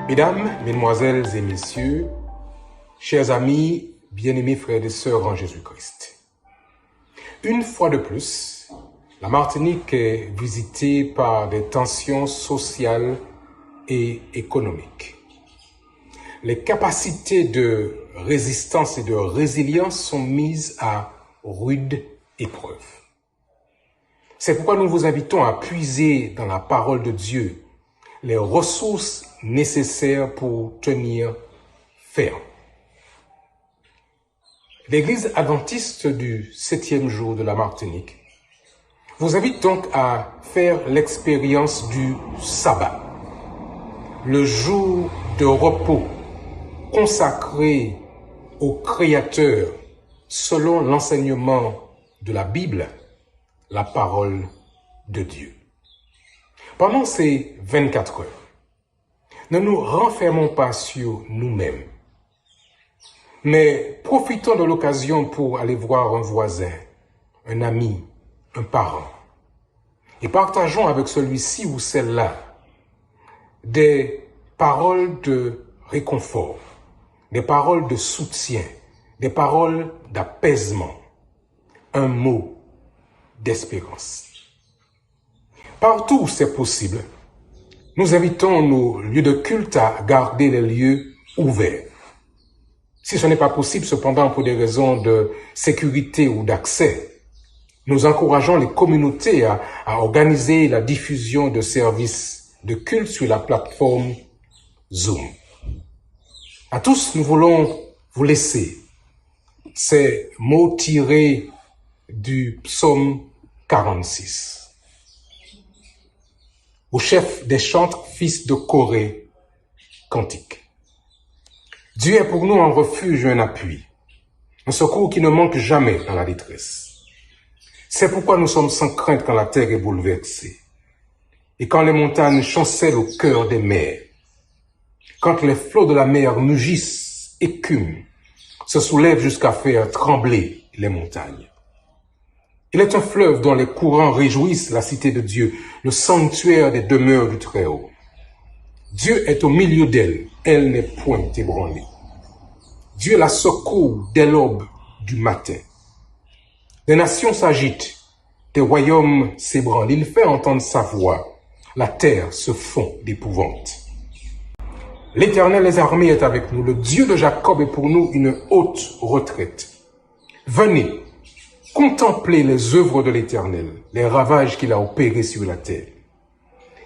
Mesdames, Mesdemoiselles et Messieurs, chers amis, bien-aimés frères et sœurs en Jésus-Christ. Une fois de plus, la Martinique est visitée par des tensions sociales et économiques. Les capacités de résistance et de résilience sont mises à rude épreuve. C'est pourquoi nous vous invitons à puiser dans la parole de Dieu les ressources nécessaires pour tenir ferme. L'Église adventiste du 7e jour de la Martinique vous invite donc à faire l'expérience du sabbat, le jour de repos consacré au Créateur selon l'enseignement de la Bible, la parole de Dieu. Pendant ces 24 heures, ne nous renfermons pas sur nous-mêmes, mais profitons de l'occasion pour aller voir un voisin, un ami, un parent, et partageons avec celui-ci ou celle-là des paroles de réconfort, des paroles de soutien, des paroles d'apaisement, un mot d'espérance. Partout où c'est possible, nous invitons nos lieux de culte à garder les lieux ouverts. Si ce n'est pas possible, cependant, pour des raisons de sécurité ou d'accès, nous encourageons les communautés à organiser la diffusion de services de culte sur la plateforme Zoom. À tous, nous voulons vous laisser ces mots tirés du psaume 46. Au chef des chantres, fils de Corée, cantique. Dieu est pour nous un refuge, un appui, un secours qui ne manque jamais dans la détresse. C'est pourquoi nous sommes sans crainte quand la terre est bouleversée et quand les montagnes chancellent au cœur des mers, quand les flots de la mer mugissent, écument, se soulèvent jusqu'à faire trembler les montagnes. Il est un fleuve dont les courants réjouissent la cité de Dieu, le sanctuaire des demeures du Très-Haut. Dieu est au milieu d'elle, elle n'est point ébranlée. Dieu la secourt dès l'aube du matin. Les nations s'agitent, des royaumes s'ébranlent, il fait entendre sa voix, la terre se fond d'épouvante. L'Éternel des armées est avec nous, le Dieu de Jacob est pour nous une haute retraite. Venez, contemplez les œuvres de l'Éternel, les ravages qu'il a opérés sur la terre.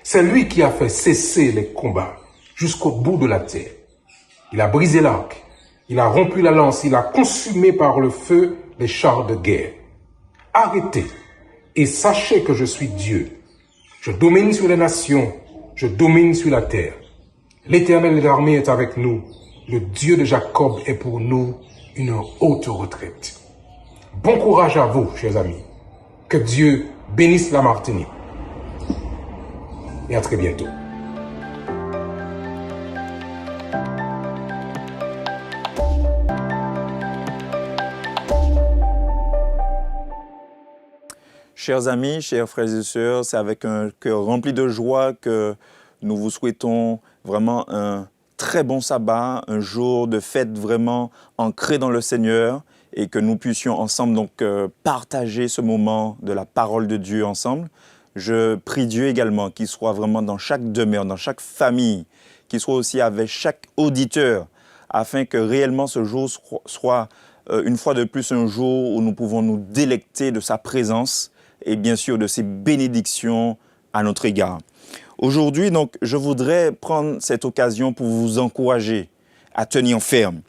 C'est lui qui a fait cesser les combats jusqu'au bout de la terre. Il a brisé l'arc, il a rompu la lance, il a consumé par le feu les chars de guerre. Arrêtez et sachez que je suis Dieu. Je domine sur les nations, je domine sur la terre. L'Éternel des armées est avec nous, le Dieu de Jacob est pour nous une haute retraite. Bon courage à vous, chers amis. Que Dieu bénisse la Martinique. Et à très bientôt. Chers amis, chers frères et sœurs, c'est avec un cœur rempli de joie que nous vous souhaitons vraiment un très bon sabbat, un jour de fête vraiment ancré dans le Seigneur et que nous puissions ensemble donc partager ce moment de la parole de Dieu ensemble. Je prie Dieu également qu'il soit vraiment dans chaque demeure, dans chaque famille, qu'il soit aussi avec chaque auditeur, afin que réellement ce jour soit une fois de plus un jour où nous pouvons nous délecter de sa présence et bien sûr de ses bénédictions à notre égard. Aujourd'hui, donc, je voudrais prendre cette occasion pour vous encourager à tenir ferme,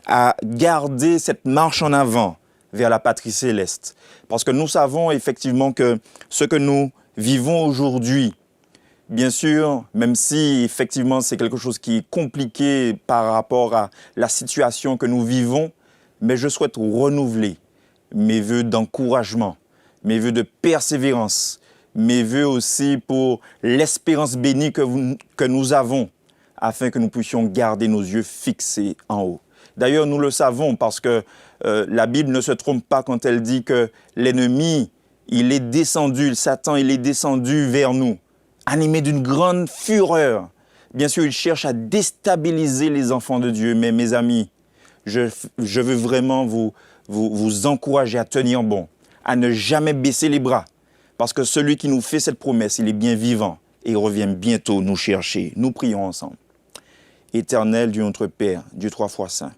à garder cette marche en avant vers la patrie céleste. Parce que nous savons effectivement que ce que nous vivons aujourd'hui, bien sûr, même si effectivement c'est quelque chose qui est compliqué par rapport à la situation que nous vivons, mais je souhaite renouveler mes vœux d'encouragement, mes vœux de persévérance, mes vœux aussi pour l'espérance bénie que nous avons, afin que nous puissions garder nos yeux fixés en haut. D'ailleurs, nous le savons parce que la Bible ne se trompe pas quand elle dit que l'ennemi, il est descendu, Satan, il est descendu vers nous, animé d'une grande fureur, bien sûr, il cherche à déstabiliser les enfants de Dieu. Mais mes amis, je veux vraiment vous encourager à tenir bon, à ne jamais baisser les bras. Parce que celui qui nous fait cette promesse, il est bien vivant et il revient bientôt nous chercher. Nous prions ensemble. Éternel Dieu notre Père, Dieu trois fois saint,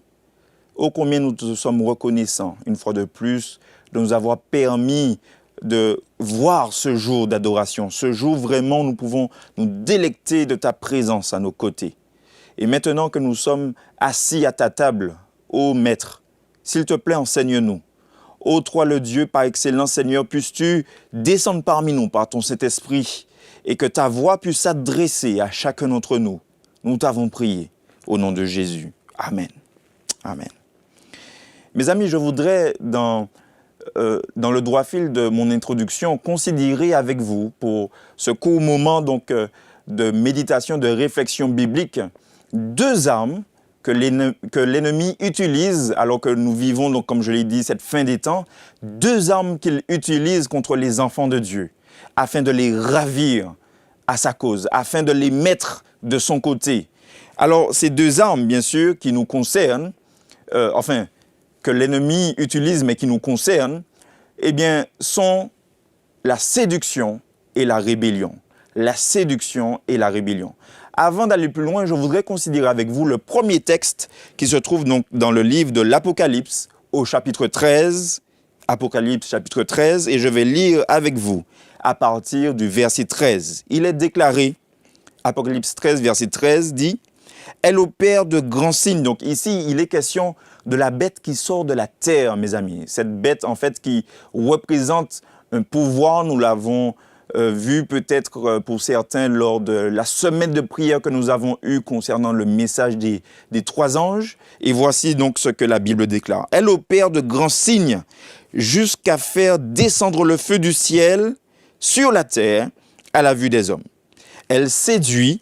ô combien nous te sommes reconnaissants, une fois de plus, de nous avoir permis de voir ce jour d'adoration. Ce jour, vraiment, nous pouvons nous délecter de ta présence à nos côtés. Et maintenant que nous sommes assis à ta table, ô Maître, s'il te plaît, enseigne-nous. Ô toi le Dieu par excellence, Seigneur, puisses-tu descendre parmi nous par ton Saint-Esprit et que ta voix puisse s'adresser à chacun d'entre nous. Nous t'avons prié au nom de Jésus. Amen. Amen. Mes amis, je voudrais, dans le droit fil de mon introduction, considérer avec vous, pour ce court moment donc, de méditation, de réflexion biblique, deux armes que l'ennemi utilise, alors que nous vivons, donc, comme je l'ai dit, cette fin des temps, deux armes qu'il utilise contre les enfants de Dieu, afin de les ravir à sa cause, afin de les mettre de son côté. Alors, ces deux armes, bien sûr, qui nous concernent, que l'ennemi utilise, mais qui nous concernent, eh bien, sont la séduction et la rébellion. La séduction et la rébellion. Avant d'aller plus loin, je voudrais considérer avec vous le premier texte qui se trouve donc dans le livre de l'Apocalypse, au chapitre 13, Apocalypse chapitre 13, et je vais lire avec vous à partir du verset 13. Il est déclaré, Apocalypse 13, verset 13, dit « Elle opère de grands signes ». Donc ici, il est question de la bête qui sort de la terre, mes amis. Cette bête, en fait, qui représente un pouvoir, nous l'avons vu peut-être pour certains lors de la semaine de prière que nous avons eue concernant le message des trois anges. Et voici donc ce que la Bible déclare. « Elle opère de grands signes jusqu'à faire descendre le feu du ciel sur la terre à la vue des hommes. Elle séduit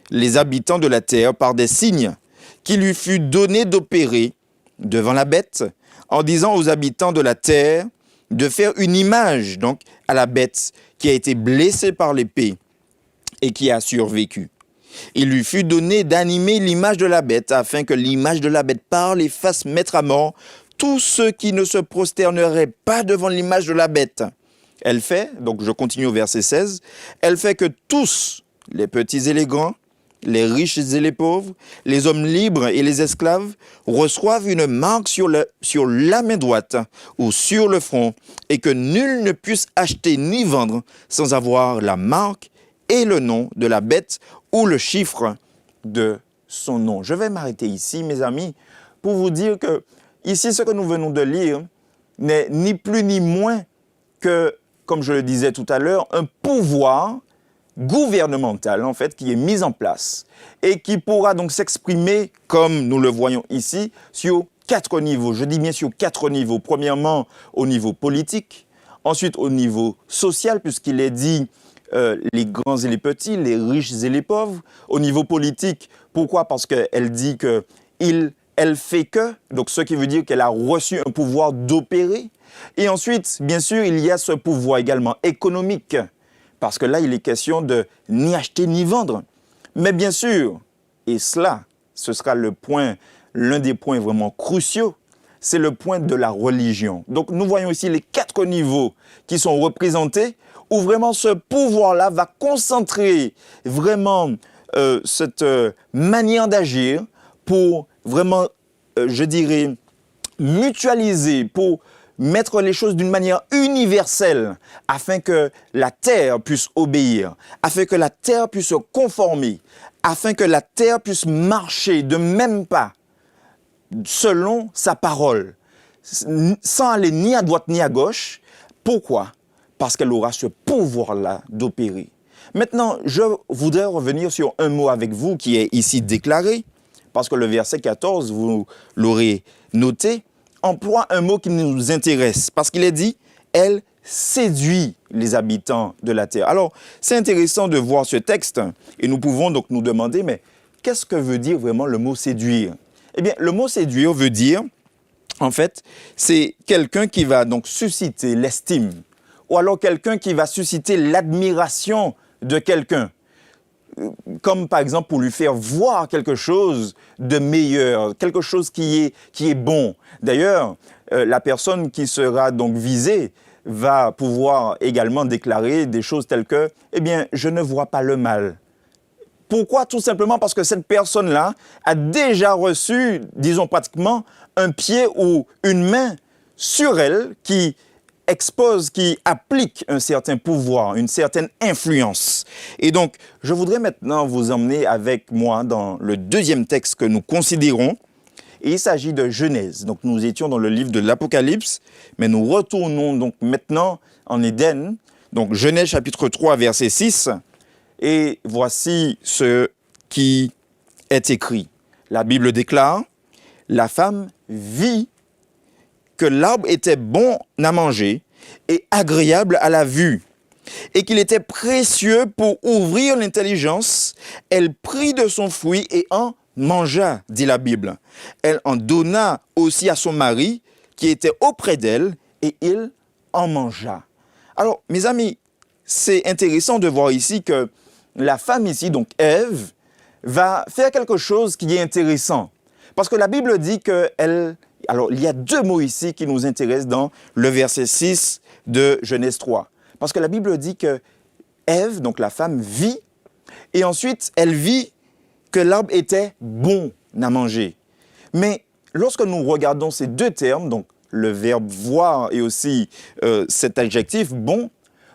les habitants de la terre par des signes qui lui fut donné d'opérer devant la bête, en disant aux habitants de la terre de faire une image donc à la bête qui a été blessée par l'épée et qui a survécu. Il lui fut donné d'animer l'image de la bête afin que l'image de la bête parle et fasse mettre à mort tous ceux qui ne se prosterneraient pas devant l'image de la bête. Elle fait, donc je continue au verset 16, elle fait que tous, les petits et les grands, les riches et les pauvres, les hommes libres et les esclaves, reçoivent une marque sur la main droite ou sur le front, et que nul ne puisse acheter ni vendre sans avoir la marque et le nom de la bête ou le chiffre de son nom. Je vais m'arrêter ici, mes amis, pour vous dire que ici, ce que nous venons de lire n'est ni plus ni moins que, comme je le disais tout à l'heure, un pouvoir gouvernemental, en fait, qui est mis en place et qui pourra donc s'exprimer, comme nous le voyons ici, sur 4 niveaux. Je dis bien sur 4 niveaux. Premièrement, au niveau politique. Ensuite, au niveau social, puisqu'il est dit les grands et les petits, les riches et les pauvres. Au niveau politique, pourquoi? Parce qu'elle dit que elle fait que, donc ce qui veut dire qu'elle a reçu un pouvoir d'opérer. Et ensuite, bien sûr, il y a ce pouvoir également économique. Parce que là, il est question de ni acheter ni vendre. Mais bien sûr, et cela, ce sera l'un des points vraiment cruciaux, c'est le point de la religion. Donc nous voyons ici les 4 niveaux qui sont représentés, où vraiment ce pouvoir-là va concentrer vraiment cette manière d'agir pour vraiment, je dirais, mutualiser, pour mettre les choses d'une manière universelle afin que la terre puisse obéir, afin que la terre puisse se conformer, afin que la terre puisse marcher de même pas selon sa parole, sans aller ni à droite ni à gauche. Pourquoi? Parce qu'elle aura ce pouvoir-là d'opérer. Maintenant, je voudrais revenir sur un mot avec vous qui est ici déclaré, parce que le verset 14, vous l'aurez noté, emploie un mot qui nous intéresse, parce qu'il est dit « elle séduit les habitants de la terre ». Alors, c'est intéressant de voir ce texte, et nous pouvons donc nous demander, mais qu'est-ce que veut dire vraiment le mot « séduire » ? Eh bien, le mot « séduire » veut dire, en fait, c'est quelqu'un qui va donc susciter l'estime, ou alors quelqu'un qui va susciter l'admiration de quelqu'un. comme par exemple pour lui faire voir quelque chose de meilleur, quelque chose qui est bon. D'ailleurs, la personne qui sera donc visée va pouvoir également déclarer des choses telles que « Eh bien, je ne vois pas le mal ». Pourquoi? Tout simplement parce que cette personne-là a déjà reçu, disons pratiquement, un pied ou une main sur elle qui expose, qui applique un certain pouvoir, une certaine influence. Et donc, je voudrais maintenant vous emmener avec moi dans le deuxième texte que nous considérons. Et il s'agit de Genèse. Donc, nous étions dans le livre de l'Apocalypse, mais nous retournons donc maintenant en Éden. Donc, Genèse chapitre 3, verset 6. Et voici ce qui est écrit. La Bible déclare, « La femme vit que l'arbre était bon à manger et agréable à la vue, et qu'il était précieux pour ouvrir l'intelligence. Elle prit de son fruit et en mangea, dit la Bible. Elle en donna aussi à son mari qui était auprès d'elle, et il en mangea. » Alors, mes amis, c'est intéressant de voir ici que la femme ici, donc Ève, va faire quelque chose qui est intéressant. Parce que la Bible dit qu'elle... Alors, il y a deux mots ici qui nous intéressent dans le verset 6 de Genèse 3. Parce que la Bible dit que Ève, donc la femme, vit, et ensuite, elle vit que l'arbre était bon à manger. Mais lorsque nous regardons ces deux termes, donc le verbe voir et aussi cet adjectif bon,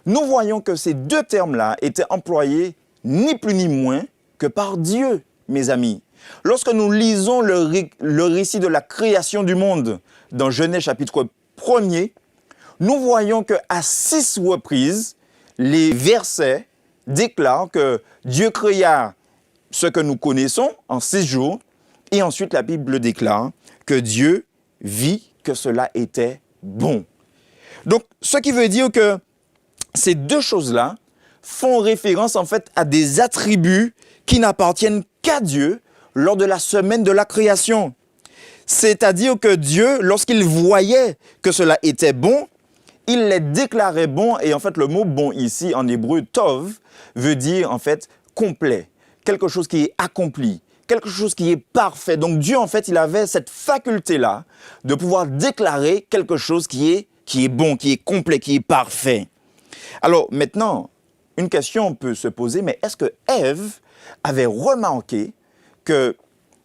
nous voyons que ces deux termes-là étaient employés ni plus ni moins que par Dieu, mes amis. Lorsque nous lisons le récit de la création du monde dans Genèse chapitre 1er, nous voyons qu'à 6 reprises, les versets déclarent que Dieu créa ce que nous connaissons en 6 jours, et ensuite la Bible déclare que Dieu vit que cela était bon. Donc, ce qui veut dire que ces deux choses-là font référence en fait à des attributs qui n'appartiennent qu'à Dieu lors de la semaine de la création. C'est-à-dire que Dieu, lorsqu'il voyait que cela était bon, il les déclarait bons. Et en fait, le mot bon ici, en hébreu, tov, veut dire en fait complet. Quelque chose qui est accompli, quelque chose qui est parfait. Donc Dieu, en fait, il avait cette faculté-là de pouvoir déclarer quelque chose qui est bon, qui est complet, qui est parfait. Alors maintenant, une question peut se poser, mais est-ce que Ève avait remarqué que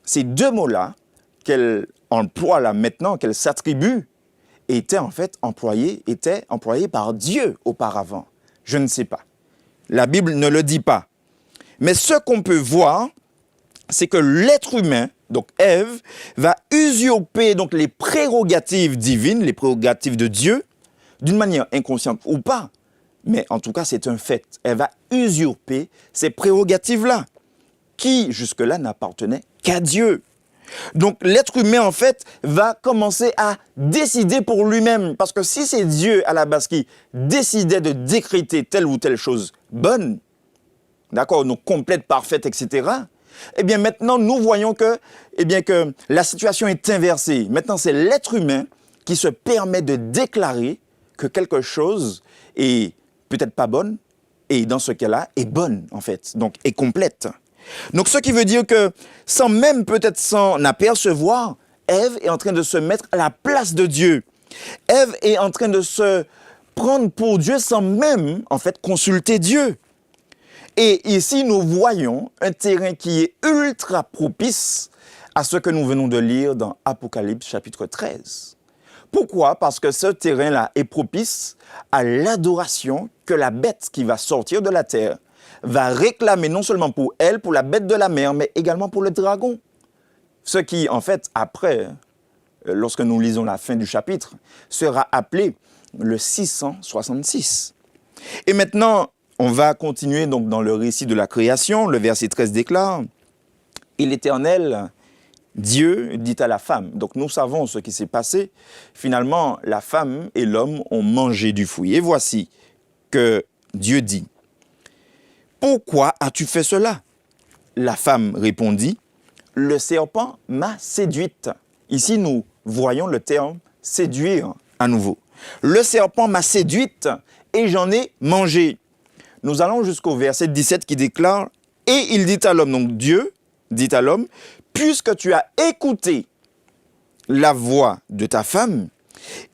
ces deux mots-là, qu'elle emploie là maintenant, qu'elle s'attribue, étaient en fait employés par Dieu auparavant? Je ne sais pas. La Bible ne le dit pas. Mais ce qu'on peut voir, c'est que l'être humain, donc Ève, va usurper donc les prérogatives divines, les prérogatives de Dieu, d'une manière inconsciente ou pas. Mais en tout cas, c'est un fait. Elle va usurper ces prérogatives-là, qui jusque-là n'appartenaient qu'à Dieu. Donc l'être humain, en fait, va commencer à décider pour lui-même. Parce que si c'est Dieu, à la base, qui décidait de décréter telle ou telle chose bonne, d'accord, donc complète, parfaite, etc., eh bien maintenant, nous voyons que la situation est inversée. Maintenant, c'est l'être humain qui se permet de déclarer que quelque chose est peut-être pas bonne, et dans ce cas-là, est bonne, en fait, donc est complète. Donc, ce qui veut dire que, sans même peut-être s'en apercevoir, Ève est en train de se mettre à la place de Dieu. Ève est en train de se prendre pour Dieu sans même, en fait, consulter Dieu. Et ici, nous voyons un terrain qui est ultra propice à ce que nous venons de lire dans Apocalypse chapitre 13. Pourquoi? Parce que ce terrain-là est propice à l'adoration que la bête qui va sortir de la terre va réclamer non seulement pour elle, pour la bête de la mer, mais également pour le dragon. Ce qui, en fait, après, lorsque nous lisons la fin du chapitre, sera appelé le 666. Et maintenant, on va continuer donc dans le récit de la création. Le verset 13 déclare « Et l'Éternel, Dieu, dit à la femme ». Donc nous savons ce qui s'est passé. Finalement, la femme et l'homme ont mangé du fruit. Et voici que Dieu dit « Pourquoi as-tu fait cela ?» La femme répondit « Le serpent m'a séduite ». Ici, nous voyons le terme « séduire » à nouveau. « Le serpent m'a séduite et j'en ai mangé ». Nous allons jusqu'au verset 17 qui déclare Et il dit à l'homme, donc Dieu dit à l'homme, puisque tu as écouté la voix de ta femme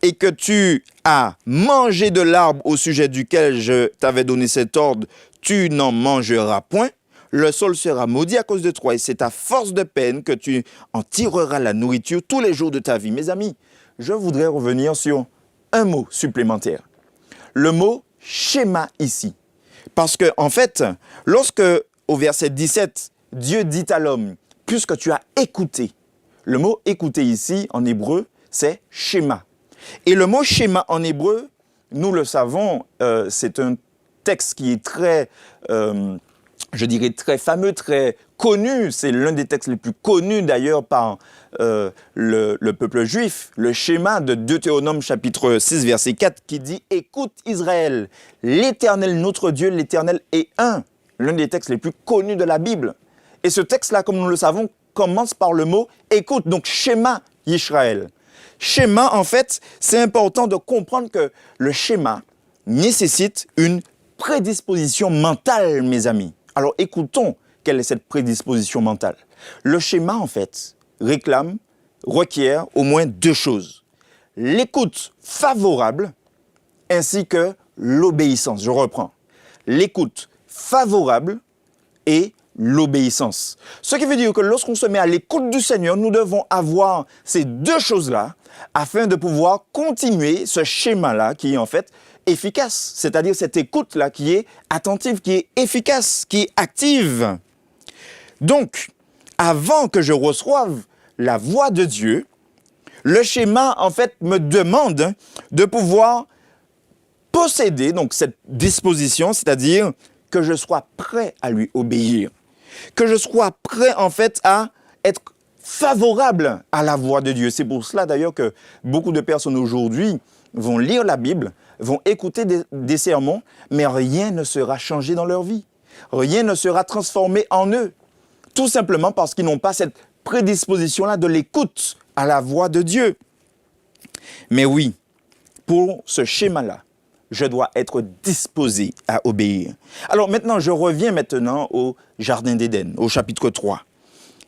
et que tu as mangé de l'arbre au sujet duquel je t'avais donné cet ordre, tu n'en mangeras point, le sol sera maudit à cause de toi et c'est à force de peine que tu en tireras la nourriture tous les jours de ta vie. Mes amis, je voudrais revenir sur un mot supplémentaire. Le mot schéma ici. Parce que, en fait, lorsque, au verset 17, Dieu dit à l'homme, puisque tu as écouté, le mot écouter ici, en hébreu, c'est schéma. Et le mot schéma en hébreu, nous le savons, c'est un texte qui est très, je dirais, très fameux, très connu. C'est l'un des textes les plus connus d'ailleurs par le peuple juif. Le schéma de Deutéronome chapitre 6, verset 4 qui dit « Écoute Israël, l'Éternel notre Dieu, l'Éternel est un ». L'un des textes les plus connus de la Bible. Et ce texte-là, comme nous le savons, commence par le mot « écoute », donc schéma Israël. Schéma, en fait, c'est important de comprendre que le schéma nécessite une prédisposition mentale, mes amis. Alors écoutons, quelle est cette prédisposition mentale? Le schéma, en fait, requiert au moins deux choses. L'écoute favorable ainsi que l'obéissance. Je reprends. L'écoute favorable et l'obéissance. Ce qui veut dire que lorsqu'on se met à l'écoute du Seigneur, nous devons avoir ces deux choses-là afin de pouvoir continuer ce schéma-là qui est en fait efficace. C'est-à-dire cette écoute-là qui est attentive, qui est efficace, qui est active. Donc, avant que je reçoive la voix de Dieu, le schéma, en fait, me demande de pouvoir posséder donc cette disposition, c'est-à-dire que je sois prêt à lui obéir, que je sois prêt, en fait, à être favorable à la voix de Dieu. C'est pour cela, d'ailleurs, que beaucoup de personnes aujourd'hui vont lire la Bible, vont écouter des sermons, mais rien ne sera changé dans leur vie. Rien ne sera transformé en eux. Tout simplement parce qu'ils n'ont pas cette prédisposition-là de l'écoute à la voix de Dieu. Mais oui, pour ce schéma-là, je dois être disposé à obéir. Alors maintenant, je reviens maintenant au Jardin d'Éden, au chapitre 3.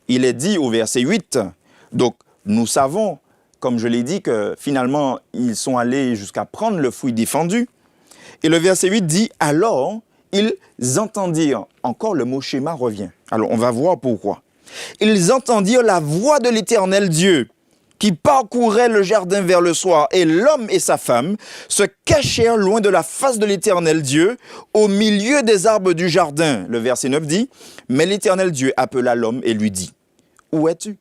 Il est dit au verset 8, donc nous savons, comme je l'ai dit, que finalement, ils sont allés jusqu'à prendre le fruit défendu. Et le verset 8 dit, alors, ils entendirent, encore le mot schéma revient. Alors, on va voir pourquoi. Ils entendirent la voix de l'Éternel Dieu qui parcourait le jardin vers le soir, et l'homme et sa femme se cachèrent loin de la face de l'Éternel Dieu, au milieu des arbres du jardin. Le verset 9 dit, mais l'Éternel Dieu appela l'homme et lui dit, où es-tu?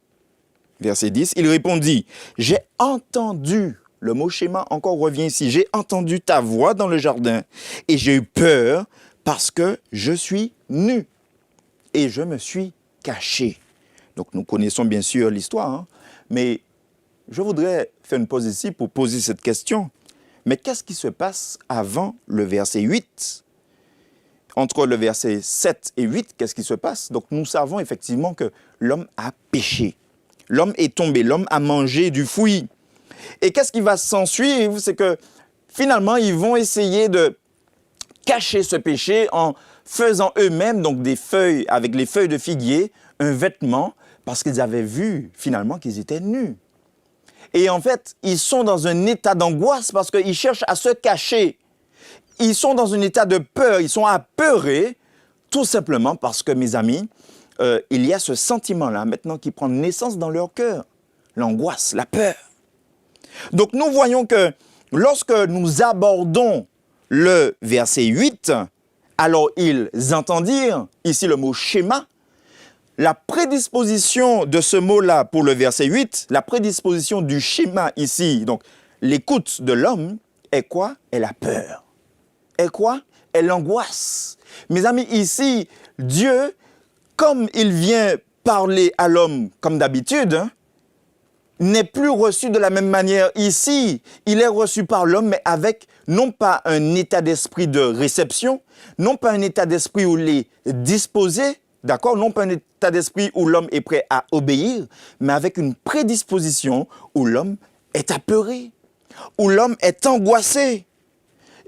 Verset 10, il répondit, j'ai entendu, le mot schéma encore revient ici, j'ai entendu ta voix dans le jardin, et j'ai eu peur parce que je suis nu, et je me suis caché. Donc nous connaissons bien sûr l'histoire, hein, mais je voudrais faire une pause ici pour poser cette question. Mais qu'est-ce qui se passe avant le verset 8? Entre le verset 7 et 8, qu'est-ce qui se passe? Donc nous savons effectivement que l'homme a péché. L'homme est tombé, l'homme a mangé du fruit. Et qu'est-ce qui va s'ensuivre? C'est que finalement, ils vont essayer de cacher ce péché en faisant eux-mêmes, donc des feuilles, avec les feuilles de figuier, un vêtement, parce qu'ils avaient vu finalement qu'ils étaient nus. Et en fait, ils sont dans un état d'angoisse parce qu'ils cherchent à se cacher. Ils sont dans un état de peur, ils sont apeurés, tout simplement parce que, mes amis, il y a ce sentiment-là maintenant qui prend naissance dans leur cœur. L'angoisse, la peur. Donc nous voyons que lorsque nous abordons le verset 8, alors ils entendirent, ici le mot schéma, la prédisposition de ce mot-là pour le verset 8, la prédisposition du schéma ici, donc l'écoute de l'homme, est quoi? Est la peur. Est quoi? Est l'angoisse. Mes amis, ici, Dieu, comme il vient parler à l'homme comme d'habitude, hein, n'est plus reçu de la même manière ici. Il est reçu par l'homme, mais avec non pas un état d'esprit de réception, non pas un état d'esprit où il est disposé, d'accord, non pas un état d'esprit où l'homme est prêt à obéir, mais avec une prédisposition où l'homme est apeuré, où l'homme est angoissé.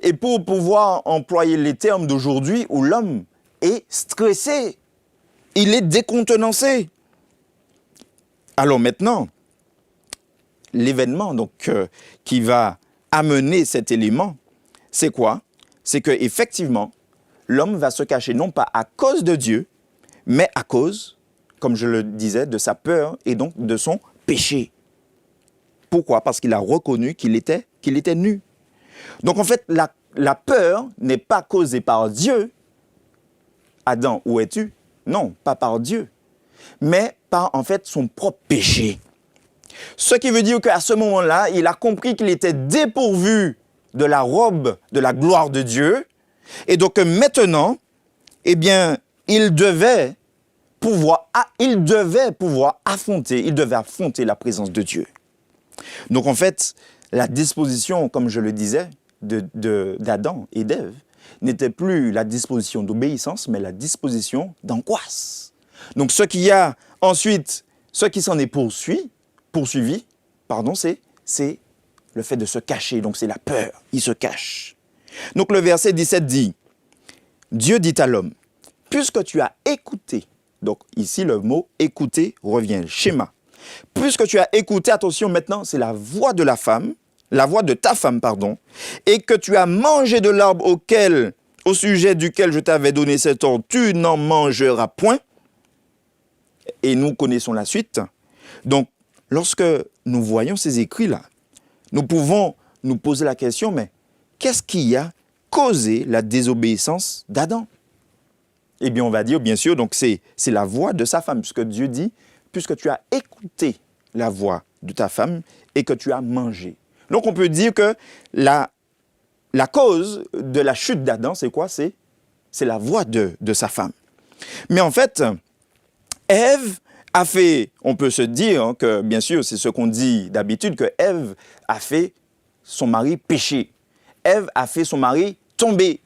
Et pour pouvoir employer les termes d'aujourd'hui, où l'homme est stressé. il est décontenancé. Alors maintenant, l'événement donc qui va amener cet élément, c'est quoi? C'est que effectivement, l'homme va se cacher non pas à cause de Dieu, mais à cause, comme je le disais, de sa peur et donc de son péché. Pourquoi? Parce qu'il a reconnu qu'il était nu. Donc en fait, la peur n'est pas causée par Dieu. Adam, où es-tu? Non, pas par Dieu, mais par en fait son propre péché. Ce qui veut dire qu'à ce moment-là, il a compris qu'il était dépourvu de la robe de la gloire de Dieu. Et donc maintenant, eh bien, il devait pouvoir affronter la présence de Dieu. Donc en fait, la disposition, comme je le disais, d'Adam et d'Ève, n'était plus la disposition d'obéissance, mais la disposition d'angoisse. Donc ce qui s'en est poursuivi, c'est le fait de se cacher, donc c'est la peur, il se cache. Donc le verset 17 dit, Dieu dit à l'homme, puisque tu as écouté, donc ici le mot écouter revient, schéma. Puisque tu as écouté, attention maintenant, c'est la voix de ta femme, et que tu as mangé de l'arbre au sujet duquel je t'avais donné cet ordre, tu n'en mangeras point. Et nous connaissons la suite. Donc, lorsque nous voyons ces écrits-là, nous pouvons nous poser la question, mais qu'est-ce qui a causé la désobéissance d'Adam? Eh bien, on va dire, bien sûr, donc c'est la voix de sa femme, puisque Dieu dit, puisque tu as écouté la voix de ta femme et que tu as mangé. Donc, on peut dire que la cause de la chute d'Adam, c'est quoi? C'est la voix de sa femme. Mais en fait, Ève a fait, on peut se dire que, bien sûr, c'est ce qu'on dit d'habitude, que Ève a fait son mari pécher. Ève a fait son mari tomber.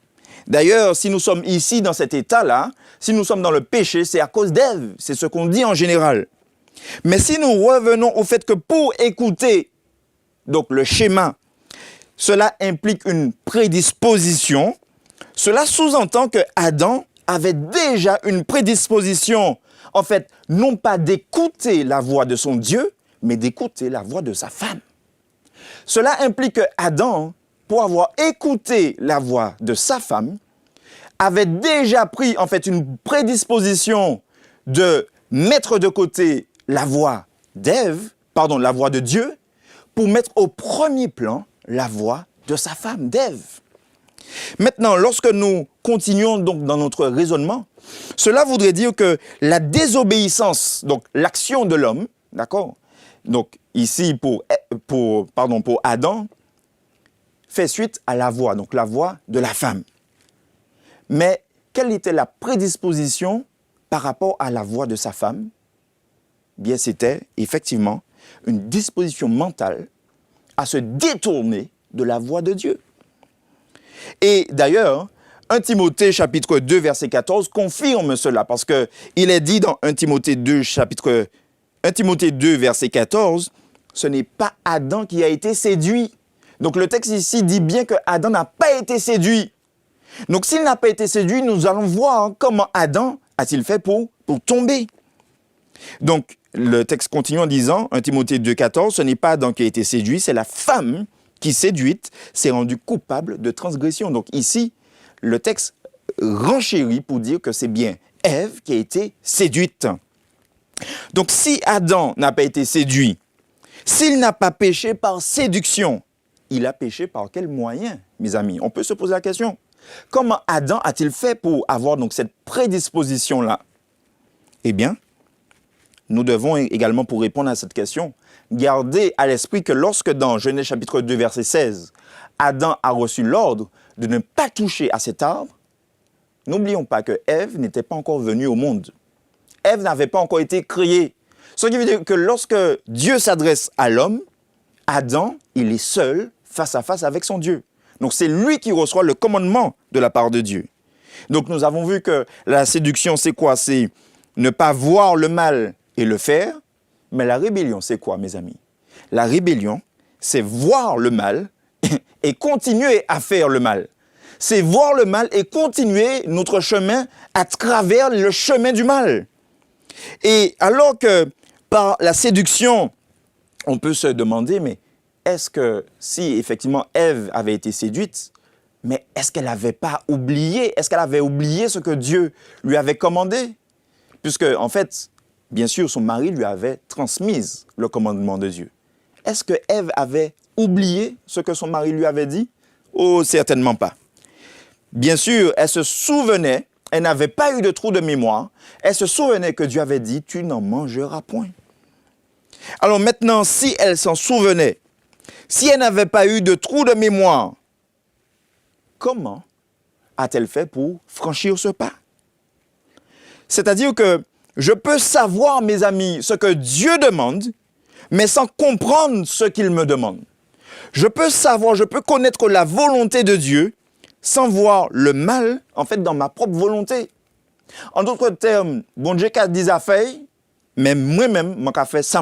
D'ailleurs, si nous sommes ici dans cet état-là, si nous sommes dans le péché, c'est à cause d'Ève. C'est ce qu'on dit en général. Mais si nous revenons au fait que pour écouter, donc le schéma, cela implique une prédisposition, cela sous-entend que Adam avait déjà une prédisposition, en fait, non pas d'écouter la voix de son Dieu, mais d'écouter la voix de sa femme. Cela implique que Adam, pour avoir écouté la voix de sa femme, avait déjà pris en fait une prédisposition de mettre de côté la voix la voix de Dieu, pour mettre au premier plan la voix de sa femme, d'Ève. Maintenant, lorsque nous continuons donc dans notre raisonnement, cela voudrait dire que la désobéissance, donc l'action de l'homme, d'accord? Donc ici pour Adam, fait suite à la voix, donc la voix de la femme. Mais quelle était la prédisposition par rapport à la voix de sa femme? Bien, c'était effectivement une disposition mentale à se détourner de la voix de Dieu. Et d'ailleurs, 1 Timothée chapitre 2 verset 14 confirme cela, parce qu'il est dit dans 1 Timothée 2 verset 14, ce n'est pas Adam qui a été séduit. Donc le texte ici dit bien que Adam n'a pas été séduit. Donc s'il n'a pas été séduit, nous allons voir comment Adam a-t-il fait pour tomber. Donc le texte continue en disant, 1 Timothée 2, 14, ce n'est pas Adam qui a été séduit, c'est la femme qui, séduite, s'est rendue coupable de transgression. Donc ici, le texte renchérit pour dire que c'est bien Ève qui a été séduite. Donc si Adam n'a pas été séduit, s'il n'a pas péché par séduction, il a péché par quel moyen, mes amis? On peut se poser la question. Comment Adam a-t-il fait pour avoir donc cette prédisposition-là? Eh bien, nous devons également, pour répondre à cette question, garder à l'esprit que lorsque dans Genèse chapitre 2, verset 16, Adam a reçu l'ordre de ne pas toucher à cet arbre, n'oublions pas que Ève n'était pas encore venue au monde. Ève n'avait pas encore été créée. Ce qui veut dire que lorsque Dieu s'adresse à l'homme, Adam, il est seul face à face avec son Dieu. Donc c'est lui qui reçoit le commandement de la part de Dieu. Donc nous avons vu que la séduction, c'est quoi? C'est ne pas voir le mal et le faire. Mais la rébellion, c'est quoi, mes amis? La rébellion, c'est voir le mal et continuer à faire le mal. C'est voir le mal et continuer notre chemin à travers le chemin du mal. Et alors que par la séduction, on peut se demander, mais est-ce que si effectivement Ève avait été séduite, mais est-ce qu'elle n'avait pas oublié, est-ce qu'elle avait oublié ce que Dieu lui avait commandé? Puisque, en fait, bien sûr, son mari lui avait transmis le commandement de Dieu. Est-ce que Ève avait oublié ce que son mari lui avait dit? Oh, certainement pas. Bien sûr, elle se souvenait, elle n'avait pas eu de trou de mémoire, elle se souvenait que Dieu avait dit, tu n'en mangeras point. Alors maintenant, si elle s'en souvenait, si elle n'avait pas eu de trou de mémoire, comment a-t-elle fait pour franchir ce pas? C'est-à-dire que je peux savoir, mes amis, ce que Dieu demande, mais sans comprendre ce qu'il me demande. Je peux savoir, je peux connaître la volonté de Dieu sans voir le mal, en fait, dans ma propre volonté. En d'autres termes, bon Dieu qu'a dit à faire, mais moi-même, je n'ai fait ça.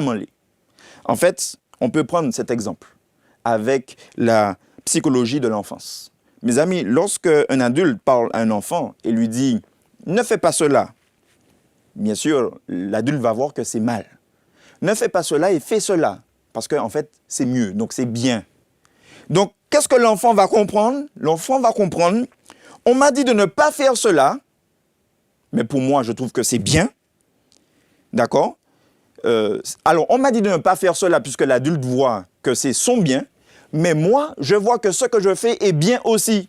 En fait, on peut prendre cet exemple avec la psychologie de l'enfance. Mes amis, lorsque un adulte parle à un enfant et lui dit « ne fais pas cela », bien sûr, l'adulte va voir que c'est mal. Ne fais pas cela et fais cela, parce qu'en fait, c'est mieux, donc c'est bien. Donc, qu'est-ce que l'enfant va comprendre? L'enfant va comprendre, on m'a dit de ne pas faire cela, mais pour moi, je trouve que c'est bien. D'accord? Alors, on m'a dit de ne pas faire cela puisque l'adulte voit que c'est son bien, mais moi, je vois que ce que je fais est bien aussi.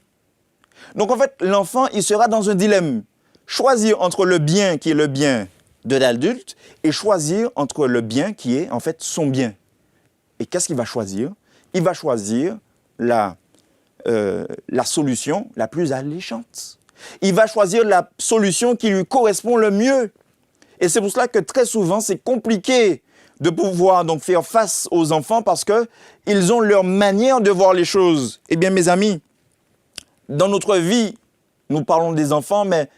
Donc, en fait, l'enfant, il sera dans un dilemme. Choisir entre le bien qui est le bien de l'adulte et choisir entre le bien qui est, en fait, son bien. Et qu'est-ce qu'il va choisir? Il va choisir la solution la plus alléchante. Il va choisir la solution qui lui correspond le mieux. Et c'est pour cela que très souvent, c'est compliqué de pouvoir donc faire face aux enfants parce qu'ils ont leur manière de voir les choses. Eh bien, mes amis, dans notre vie, nous parlons des enfants, mais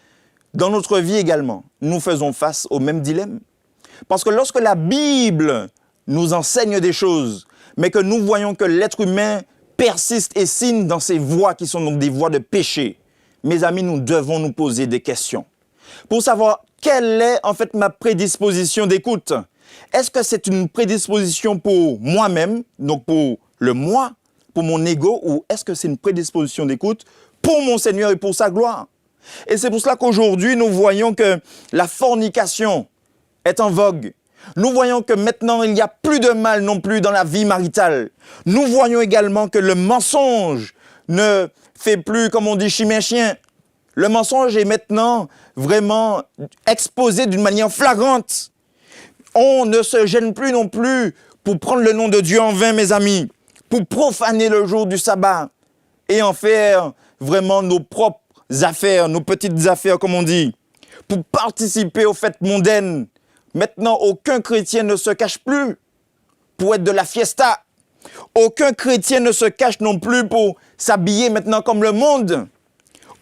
dans notre vie également, nous faisons face au même dilemme. Parce que lorsque la Bible nous enseigne des choses, mais que nous voyons que l'être humain persiste et signe dans ces voies qui sont donc des voies de péché, mes amis, nous devons nous poser des questions pour savoir quelle est en fait ma prédisposition d'écoute. Est-ce que c'est une prédisposition pour moi-même, donc pour le moi, pour mon ego, ou est-ce que c'est une prédisposition d'écoute pour mon Seigneur et pour sa gloire? Et c'est pour cela qu'aujourd'hui, nous voyons que la fornication est en vogue. Nous voyons que maintenant, il n'y a plus de mal non plus dans la vie maritale. Nous voyons également que le mensonge ne fait plus, comme on dit, chimère-chien. Le mensonge est maintenant vraiment exposé d'une manière flagrante. On ne se gêne plus non plus pour prendre le nom de Dieu en vain, mes amis, pour profaner le jour du sabbat et en faire vraiment nos propres affaires, nos petites affaires, comme on dit, pour participer aux fêtes mondaines. Maintenant, aucun chrétien ne se cache plus pour être de la fiesta. Aucun chrétien ne se cache non plus pour s'habiller maintenant comme le monde.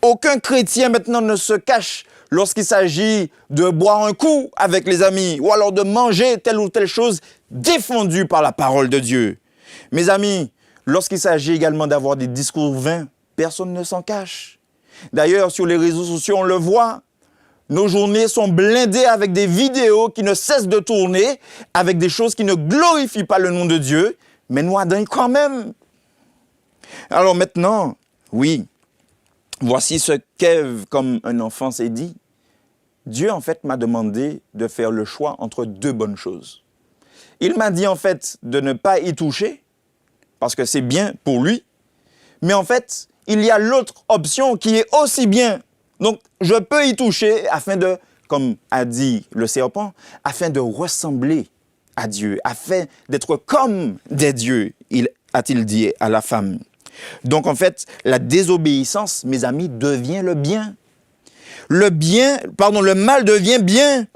Aucun chrétien maintenant ne se cache lorsqu'il s'agit de boire un coup avec les amis ou alors de manger telle ou telle chose défendue par la parole de Dieu. Mes amis, lorsqu'il s'agit également d'avoir des discours vains, personne ne s'en cache. D'ailleurs, sur les réseaux sociaux, on le voit. Nos journées sont blindées avec des vidéos qui ne cessent de tourner, avec des choses qui ne glorifient pas le nom de Dieu, mais nous adorons quand même. Alors maintenant, oui, voici ce qu'Ève, comme un enfant, s'est dit. Dieu, en fait, m'a demandé de faire le choix entre deux bonnes choses. Il m'a dit, en fait, de ne pas y toucher, parce que c'est bien pour lui, mais en fait, il y a l'autre option qui est aussi bien. Donc, je peux y toucher afin de, comme a dit le serpent, afin de ressembler à Dieu, afin d'être comme des dieux, a-t-il dit à la femme. Donc, en fait, la désobéissance, mes amis, devient le bien. Le mal devient bien.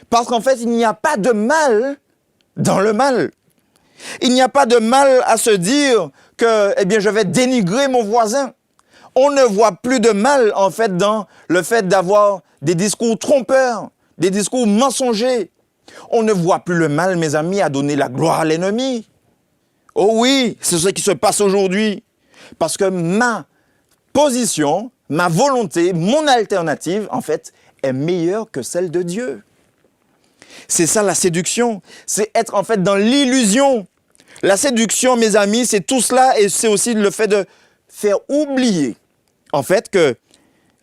Parce qu'en fait, il n'y a pas de mal dans le mal. Il n'y a pas de mal à se dire que, je vais dénigrer mon voisin. On ne voit plus de mal, en fait, dans le fait d'avoir des discours trompeurs, des discours mensongers. On ne voit plus le mal, mes amis, à donner la gloire à l'ennemi. Oh oui, c'est ce qui se passe aujourd'hui. Parce que ma position, ma volonté, mon alternative, en fait, est meilleure que celle de Dieu. C'est ça la séduction. C'est être en fait dans l'illusion. La séduction, mes amis, c'est tout cela et c'est aussi le fait de faire oublier en fait que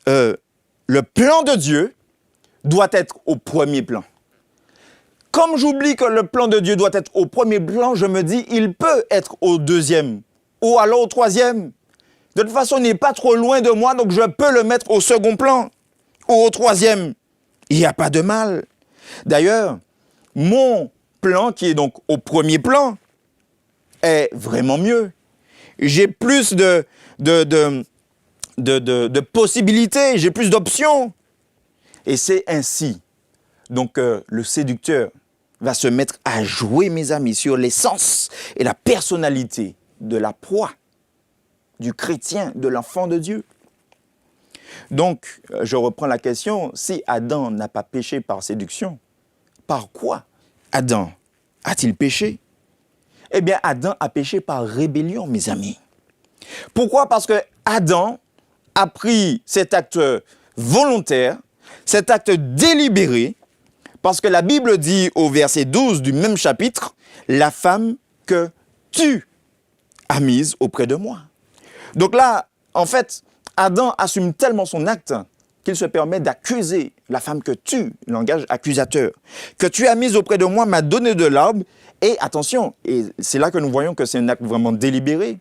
le plan de Dieu doit être au premier plan. Comme j'oublie que le plan de Dieu doit être au premier plan, je me dis, il peut être au deuxième ou alors au troisième. De toute façon, il n'est pas trop loin de moi, donc je peux le mettre au second plan ou au troisième. Il n'y a pas de mal. D'ailleurs, mon plan, qui est donc au premier plan, est vraiment mieux. J'ai plus de possibilités, j'ai plus d'options. Et c'est ainsi. Donc, le séducteur va se mettre à jouer, mes amis, sur l'essence et la personnalité de la proie, du chrétien, de l'enfant de Dieu. Donc, je reprends la question, si Adam n'a pas péché par séduction, par quoi Adam a-t-il péché? Eh bien, Adam a péché par rébellion, mes amis. Pourquoi? Parce que Adam a pris cet acte volontaire, cet acte délibéré, parce que la Bible dit au verset 12 du même chapitre, « La femme que tu as mise auprès de moi ». Donc là, en fait, Adam assume tellement son acte qu'il se permet d'accuser la femme que tu, langage accusateur, que tu as mise auprès de moi, m'a donné de l'arbre. Et attention, et c'est là que nous voyons que c'est un acte vraiment délibéré.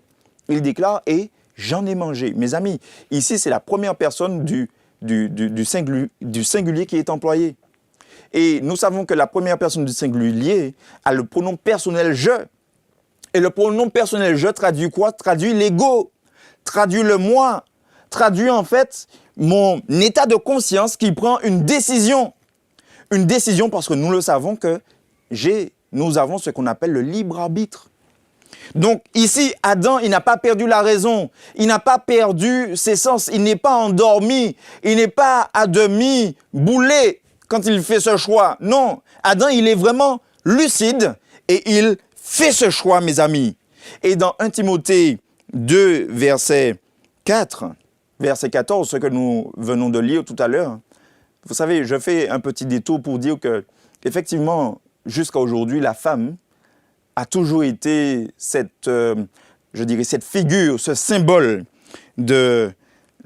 Il déclare, et j'en ai mangé. Mes amis, ici, c'est la première personne du singulier qui est employé. Et nous savons que la première personne du singulier a le pronom personnel « je ». Et le pronom personnel « je » traduit quoi? Traduit l'ego, traduit le moi, traduit en fait mon état de conscience qui prend une décision. Une décision parce que nous le savons que nous avons ce qu'on appelle le libre arbitre. Donc ici, Adam, il n'a pas perdu la raison, il n'a pas perdu ses sens, il n'est pas endormi, il n'est pas à demi boulé quand il fait ce choix. Non, Adam, il est vraiment lucide et il fait ce choix, mes amis. Et dans 1 Timothée 2, verset 4, verset 14, ce que nous venons de lire tout à l'heure, vous savez, je fais un petit détour pour dire que, effectivement, jusqu'à aujourd'hui, la femme a toujours été cette figure, ce symbole de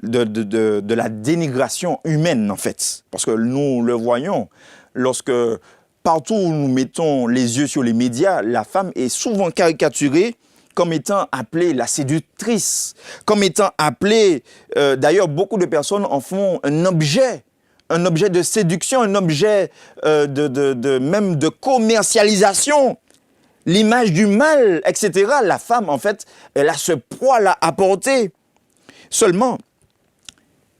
la dénigration humaine, en fait. Parce que nous le voyons, lorsque partout où nous mettons les yeux sur les médias, la femme est souvent caricaturée comme étant appelée la séductrice, comme étant appelée, d'ailleurs, beaucoup de personnes en font un objet de séduction, un objet même de commercialisation. L'image du mal, etc. La femme, en fait, elle a ce poids-là à porter. Seulement,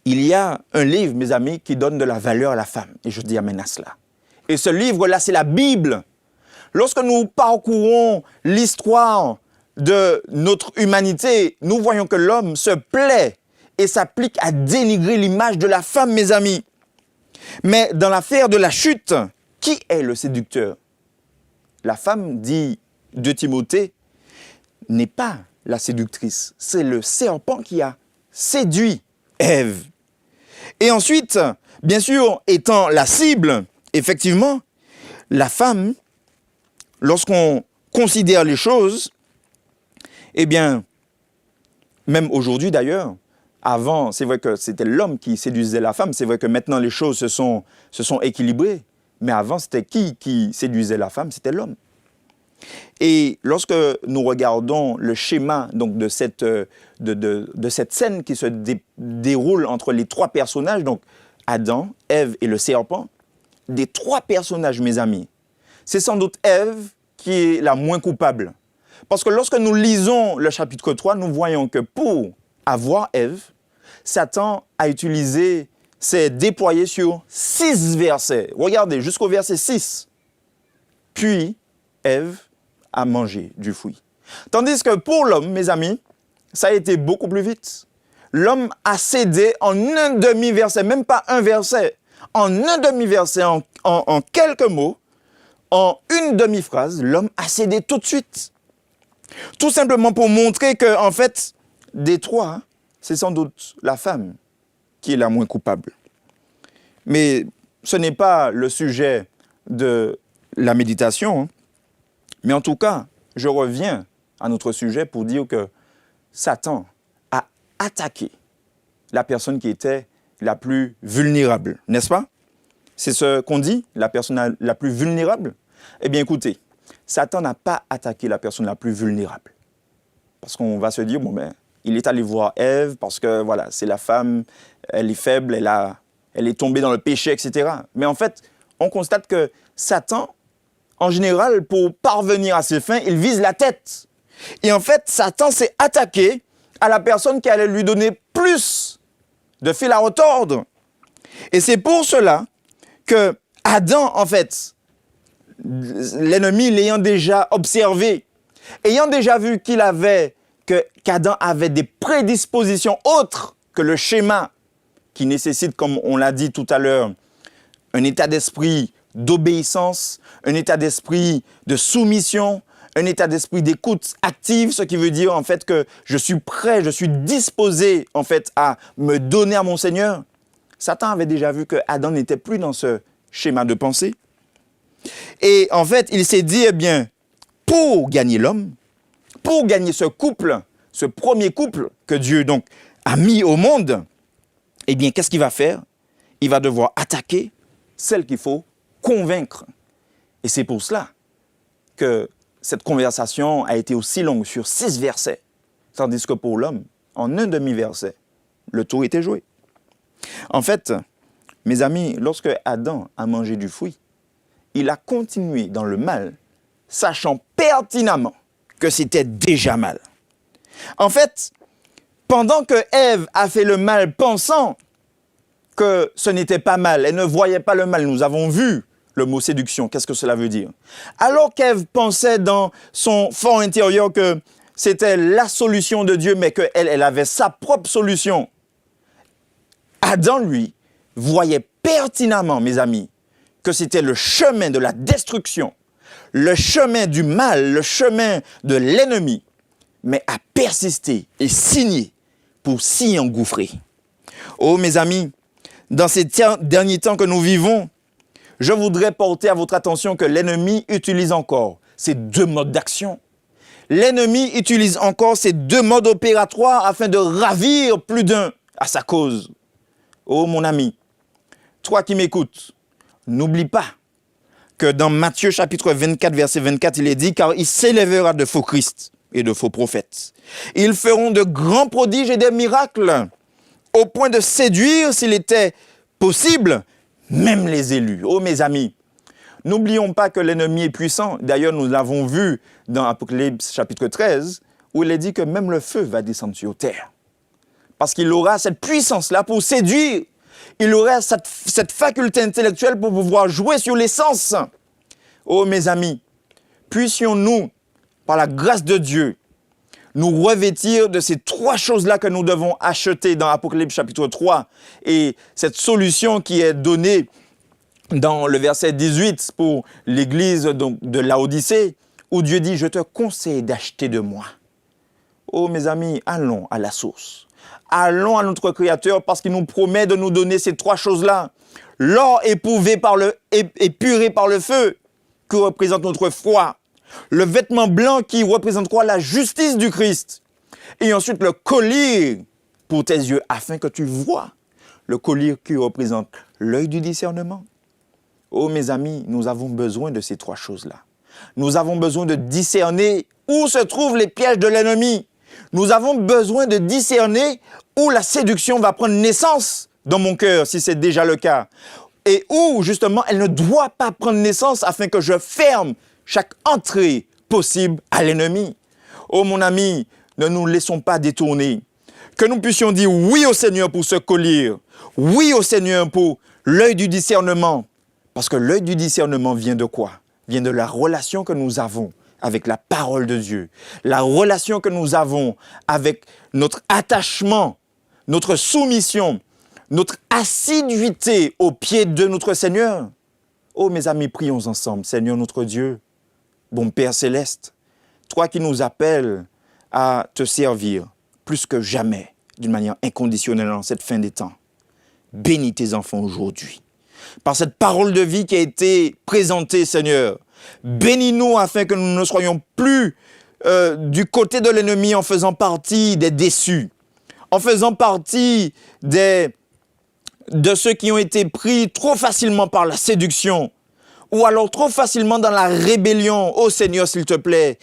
il y a un livre, mes amis, qui donne de la valeur à la femme. Et je dis amen à cela. Et ce livre-là, c'est la Bible. Lorsque nous parcourons l'histoire de notre humanité, nous voyons que l'homme se plaît et s'applique à dénigrer l'image de la femme, mes amis. Mais dans l'affaire de la chute, qui est le séducteur? La femme, dit de Timothée, n'est pas la séductrice. C'est le serpent qui a séduit Ève. Et ensuite, bien sûr, étant la cible, effectivement, la femme, lorsqu'on considère les choses, eh bien, même aujourd'hui d'ailleurs, avant, c'est vrai que c'était l'homme qui séduisait la femme, c'est vrai que maintenant les choses se sont équilibrées, mais avant, c'était qui séduisait la femme? C'était l'homme. Et lorsque nous regardons le schéma donc, de cette scène qui se déroule entre les trois personnages, donc Adam, Ève et le serpent, des trois personnages, mes amis, c'est sans doute Ève qui est la moins coupable. Parce que lorsque nous lisons le chapitre 3, nous voyons que pour avoir Ève, Satan a utilisé, s'est déployé sur 6 versets. Regardez, jusqu'au verset 6. Puis, Ève a mangé du fruit. Tandis que pour l'homme, mes amis, ça a été beaucoup plus vite. L'homme a cédé en un demi-verset, même pas un verset, en un demi-verset, en quelques mots, en une demi-phrase, l'homme a cédé tout de suite. Tout simplement pour montrer que, en fait, des trois, c'est sans doute la femme qui est la moins coupable. Mais ce n'est pas le sujet de la méditation. Hein. Mais en tout cas, je reviens à notre sujet pour dire que Satan a attaqué la personne qui était la plus vulnérable, n'est-ce pas? C'est ce qu'on dit, la personne la plus vulnérable? Eh bien, écoutez, Satan n'a pas attaqué la personne la plus vulnérable. Parce qu'on va se dire, bon ben, il est allé voir Ève parce que, voilà, c'est la femme, elle est faible, elle est tombée dans le péché, etc. Mais en fait, on constate que Satan, en général, pour parvenir à ses fins, il vise la tête. Et en fait, Satan s'est attaqué à la personne qui allait lui donner plus de fil à retordre. Et c'est pour cela que Adam, en fait, l'ennemi l'ayant déjà observé, ayant déjà vu qu'Adam avait des prédispositions autres que le schéma qui nécessite, comme on l'a dit tout à l'heure, un état d'esprit d'obéissance, un état d'esprit de soumission, un état d'esprit d'écoute active, ce qui veut dire en fait que je suis prêt, je suis disposé en fait à me donner à mon Seigneur. Satan avait déjà vu que Adam n'était plus dans ce schéma de pensée. Et en fait, il s'est dit, eh bien, pour gagner l'homme, pour gagner ce couple, ce premier couple que Dieu donc a mis au monde, eh bien, qu'est-ce qu'il va faire? Il va devoir attaquer celle qu'il faut convaincre. Et c'est pour cela que cette conversation a été aussi longue sur 6 versets, tandis que pour l'homme, en un demi-verset, le tour était joué. En fait, mes amis, lorsque Adam a mangé du fruit, il a continué dans le mal, sachant pertinemment que c'était déjà mal. En fait, pendant que Ève a fait le mal pensant que ce n'était pas mal, elle ne voyait pas le mal, nous avons vu le mot séduction, qu'est-ce que cela veut dire? Alors qu'Ève pensait dans son fort intérieur que c'était la solution de Dieu, mais qu'elle avait sa propre solution, Adam, lui, voyait pertinemment, mes amis, que c'était le chemin de la destruction, le chemin du mal, le chemin de l'ennemi, mais a persisté et signé pour s'y engouffrer. Oh, mes amis, dans ces derniers temps que nous vivons, je voudrais porter à votre attention que l'ennemi utilise encore ces 2 modes d'action. L'ennemi utilise encore ces 2 modes opératoires afin de ravir plus d'un à sa cause. Oh, mon ami, toi qui m'écoutes, n'oublie pas que dans Matthieu chapitre 24, verset 24, il est dit « Car il s'élèvera de faux Christ et de faux prophètes. Ils feront de grands prodiges et des miracles, au point de séduire, s'il était possible, même les élus. » Oh mes amis, n'oublions pas que l'ennemi est puissant. D'ailleurs, nous l'avons vu dans Apocalypse chapitre 13, où il est dit que même le feu va descendre sur terre. Parce qu'il aura cette puissance-là pour séduire. Il aura cette faculté intellectuelle pour pouvoir jouer sur les sens. Oh mes amis, puissions-nous, par la grâce de Dieu, nous revêtir de ces 3 choses-là que nous devons acheter dans Apocalypse chapitre 3 et cette solution qui est donnée dans le verset 18 pour l'église de Laodicée où Dieu dit « Je te conseille d'acheter de moi ». Oh mes amis, allons à la source. Allons à notre Créateur parce qu'il nous promet de nous donner ces 3 choses-là. L'or épuré par le feu qui représente notre foi. Le vêtement blanc qui représente quoi? La justice du Christ. Et ensuite le collier pour tes yeux afin que tu vois. Le collier qui représente l'œil du discernement. Oh mes amis, nous avons besoin de ces 3 choses-là. Nous avons besoin de discerner où se trouvent les pièges de l'ennemi. Nous avons besoin de discerner où la séduction va prendre naissance dans mon cœur, si c'est déjà le cas. Et où, justement, elle ne doit pas prendre naissance afin que je ferme chaque entrée possible à l'ennemi. Oh mon ami, ne nous laissons pas détourner. Que nous puissions dire oui au Seigneur pour ce collier. Oui au Seigneur pour l'œil du discernement. Parce que l'œil du discernement vient de quoi? Vient de la relation que nous avons avec la parole de Dieu. La relation que nous avons avec notre attachement, notre soumission, notre assiduité aux pieds de notre Seigneur. Oh mes amis, prions ensemble. Seigneur notre Dieu, bon Père Céleste, toi qui nous appelles à te servir plus que jamais, d'une manière inconditionnelle en cette fin des temps. Bénis tes enfants aujourd'hui. par cette parole de vie qui a été présentée, Seigneur. Bénis-nous afin que nous ne soyons plus du côté de l'ennemi en faisant partie des déçus, en faisant partie de ceux qui ont été pris trop facilement par la séduction ou alors trop facilement dans la rébellion. Oh Seigneur, s'il te plaît,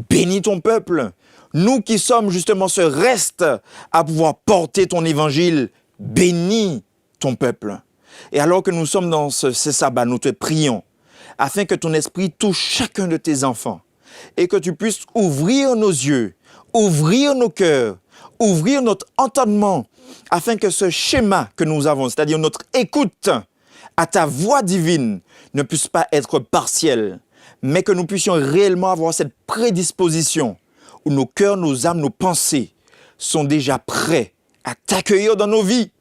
bénis ton peuple. Nous qui sommes justement ce reste à pouvoir porter ton évangile, bénis ton peuple. Et alors que nous sommes dans ce sabbat, nous te prions afin que ton esprit touche chacun de tes enfants et que tu puisses ouvrir nos yeux, ouvrir nos cœurs, ouvrir notre entendement afin que ce schéma que nous avons, c'est-à-dire notre écoute à ta voix divine, ne puisse pas être partielle, mais que nous puissions réellement avoir cette prédisposition où nos cœurs, nos âmes, nos pensées sont déjà prêts à t'accueillir dans nos vies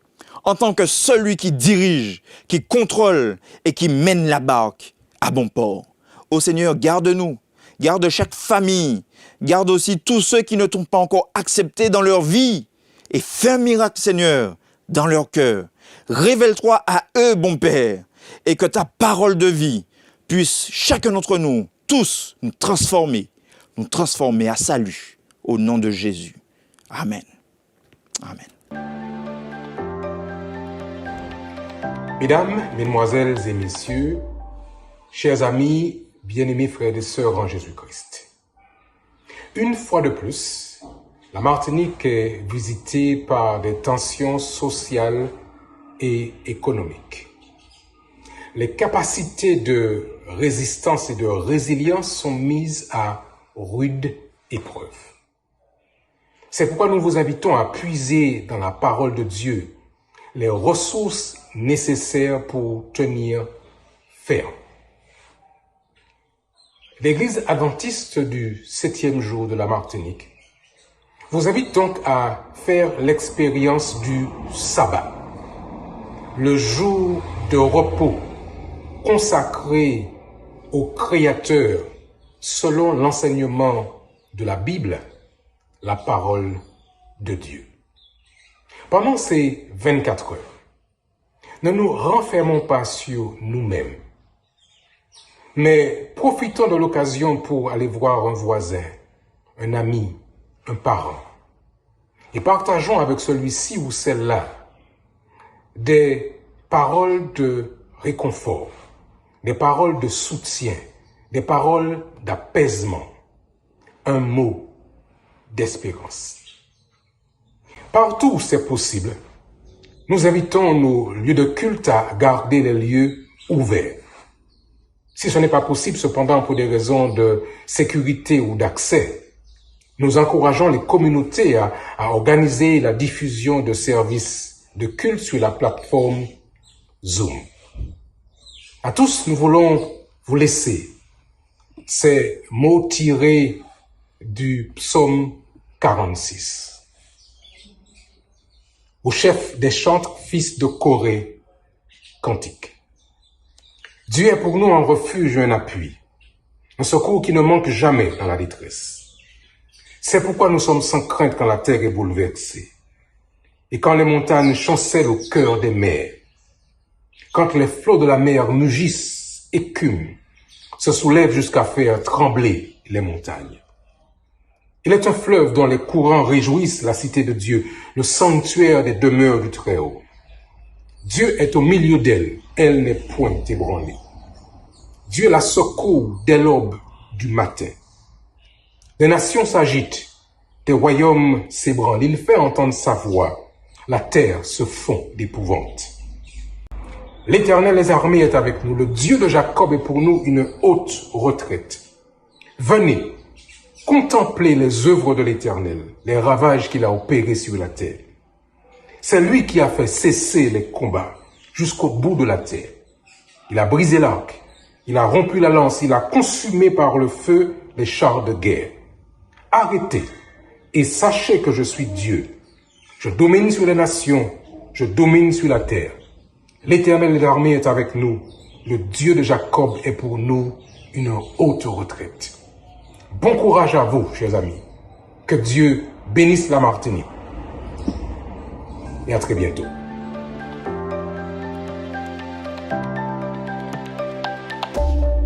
en tant que celui qui dirige, qui contrôle et qui mène la barque à bon port. Ô Seigneur, garde-nous, garde chaque famille, garde aussi tous ceux qui ne t'ont pas encore accepté dans leur vie et fais un miracle, Seigneur, dans leur cœur. Révèle-toi à eux, bon Père, et que ta parole de vie puisse chacun d'entre nous, tous, nous transformer à salut, au nom de Jésus. Amen. Amen. Mesdames, Mesdemoiselles et Messieurs, chers amis, bien-aimés frères et sœurs en Jésus-Christ. Une fois de plus, la Martinique est visitée par des tensions sociales et économiques. Les capacités de résistance et de résilience sont mises à rude épreuve. C'est pourquoi nous vous invitons à puiser dans la parole de Dieu les ressources nécessaires pour tenir ferme. L'Église adventiste du 7e jour de la Martinique vous invite donc à faire l'expérience du sabbat, le jour de repos consacré au Créateur selon l'enseignement de la Bible, la parole de Dieu. Pendant ces 24 heures, ne nous renfermons pas sur nous-mêmes, mais profitons de l'occasion pour aller voir un voisin, un ami, un parent, et partageons avec celui-ci ou celle-là des paroles de réconfort, des paroles de soutien, des paroles d'apaisement, un mot d'espérance. Partout où c'est possible, nous invitons nos lieux de culte à garder les lieux ouverts. Si ce n'est pas possible, cependant, pour des raisons de sécurité ou d'accès, nous encourageons les communautés à organiser la diffusion de services de culte sur la plateforme Zoom. À tous, nous voulons vous laisser ces mots tirés du psaume 46. Au chef des chantres, fils de Corée, cantique. Dieu est pour nous un refuge et un appui, un secours qui ne manque jamais dans la détresse. C'est pourquoi nous sommes sans crainte quand la terre est bouleversée et quand les montagnes chancellent au cœur des mers, quand les flots de la mer mugissent, écument, se soulèvent jusqu'à faire trembler les montagnes. Il est un fleuve dont les courants réjouissent la cité de Dieu, le sanctuaire des demeures du Très-Haut. Dieu est au milieu d'elle, elle n'est point ébranlée. Dieu la secourt dès l'aube du matin. Les nations s'agitent, des royaumes s'ébranlent, il fait entendre sa voix, la terre se fond d'épouvante. L'Éternel des armées est avec nous, le Dieu de Jacob est pour nous une haute retraite. Venez, contemplez les œuvres de l'Éternel, les ravages qu'il a opérés sur la terre. C'est lui qui a fait cesser les combats jusqu'au bout de la terre. Il a brisé l'arc, il a rompu la lance, il a consumé par le feu les chars de guerre. Arrêtez et sachez que je suis Dieu. Je domine sur les nations, je domine sur la terre. L'Éternel des armées est avec nous, le Dieu de Jacob est pour nous une haute retraite. Bon courage à vous, chers amis. Que Dieu bénisse la Martinique. Et à très bientôt.